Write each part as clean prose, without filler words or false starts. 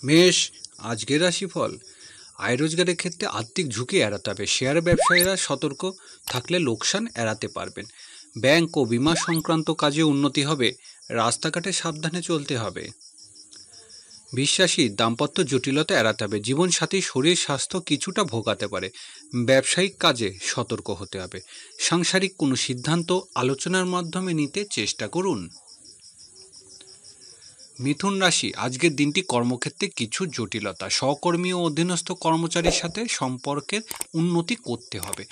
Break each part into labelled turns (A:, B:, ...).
A: মেষ, আজকের রাশিফল। আয় রোজগারের ক্ষেত্রে আর্থিক ঝুঁকি এড়াতে হবে। শেয়ার ব্যবসায়ীরা সতর্ক থাকলে লোকসান এড়াতে পারবেন। ব্যাংক ও বীমা সংক্রান্ত কাজে উন্নতি হবে। রাস্তাঘাটে সাবধানে চলতে হবে। বিশ্বাসী, দাম্পত্য জটিলতা এড়াতে হবে। জীবনসাথীর শরীর স্বাস্থ্য কিছুটা ভোগাতে পারে। ব্যবসায়িক কাজে সতর্ক হতে হবে। সাংসারিক কোনো সিদ্ধান্ত আলোচনার মাধ্যমে নিতে চেষ্টা করুন। মিথুন রাশি, আজকের দিনটি কর্মক্ষেত্রে কিছু জটিলতা। সহকর্মী ও অধীনস্থ কর্মচারীর সাথে সম্পর্কের উন্নতি করতে হবে।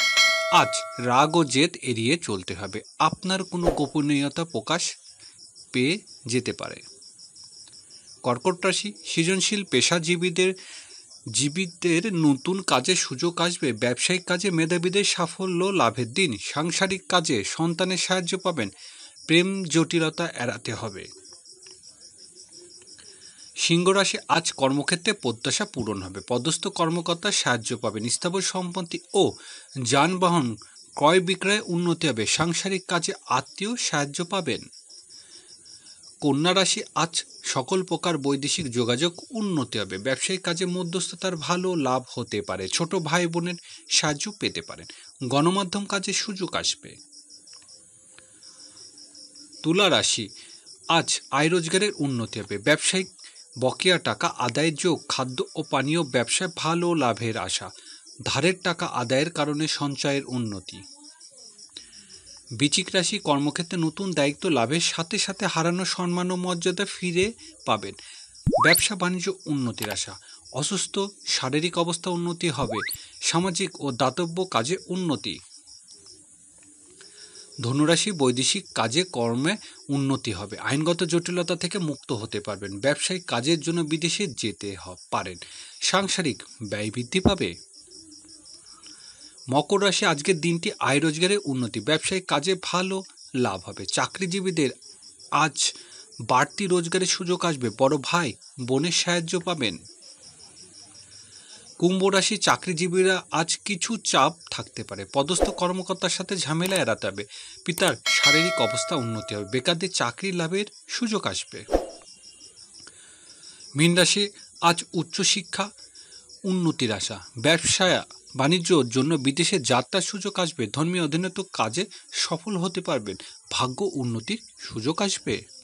A: আজ রাগ ও জেদ এড়িয়ে চলতে হবে। আপনার কোনো গোপনীয়তা প্রকাশ পেয়ে যেতে পারে। কর্কট রাশি, সৃজনশীল জীবিতদের নতুন কাজের সুযোগ আসবে। ব্যবসায়িক কাজে মেধাবীদের সাফল্য লাভের দিন। সাংসারিক কাজে সন্তানের সাহায্য পাবেন। প্রেম জটিলতা এড়াতে হবে। সিংহ রাশি, আজ কর্মক্ষেত্রে প্রত্যাশা পূরণ হবে। পদস্থ কর্মকর্তার সাহায্য পাবেন। স্থাবর সম্পত্তি ও যানবাহন ক্রয় বিক্রয়ে উন্নতি হবে। সাংসারিক কাজে আত্মীয় সাহায্য পাবেন। কন্যা রাশি, আজ সকল প্রকার বৈদেশিক যোগাযোগ উন্নতি হবে। ব্যবসায়িক কাজে মধ্যস্থতার ভালো লাভ হতে পারে। ছোট ভাই বোনের সাহায্য পেতে পারেন। গণমাধ্যম কাজে সুযোগ আসবে। তুলা রাশি, আজ আয় রোজগারের উন্নতি হবে। ব্যবসায়িক বকেয়া টাকা আদায়ের যোগ। খাদ্য ও পানীয় ব্যবসায় ভালো লাভের আশা। ধারের টাকা আদায়ের কারণে সঞ্চয়ের উন্নতি। বৃশ্চিক রাশি, কর্মক্ষেত্রে নতুন দায়িত্ব লাভের সাথে সাথে হারানো সম্মান ও মর্যাদা ফিরে পাবেন। ব্যবসা বাণিজ্য উন্নতির আশা। অসুস্থ শারীরিক অবস্থা উন্নতি হবে। সামাজিক ও দাতব্য কাজে উন্নতি। ধনুরাশি, বৈদেশিক কাজে কর্মে উন্নতি হবে। আইনগত জটিলতা থেকে মুক্ত হতে পারবেন। ব্যবসায়িক কাজের জন্য বিদেশে যেতে পারেন। সাংসারিক ব্যয় বৃদ্ধি পাবে। মকর রাশি, আজকের দিনটি আয় রোজগারের উন্নতি। ব্যবসায়িক কাজে ভালো লাভ হবে। চাকরিজীবীদের আজ বাড়তি রোজগারের সুযোগ আসবে। বড় ভাই বোনের সাহায্য পাবেন। কুম্ভ রাশি, চাকরিজীবীরা আজ কিছু চাপ থাকতে পারে। পদস্থ কর্মকর্তার সাথে ঝামেলা এড়াতে হবে। পিতার শারীরিক অবস্থা উন্নতি হবে। বেকারদের চাকরি লাভের সুযোগ আসবে। মীন রাশি, আজ উচ্চশিক্ষা উন্নতির আশা। ব্যবসা বাণিজ্যর জন্য বিদেশে যাত্রার সুযোগ আসবে। ধর্মীয় অধীনস্থ কাজে সফল হতে পারবেন। ভাগ্য উন্নতির সুযোগ আসবে।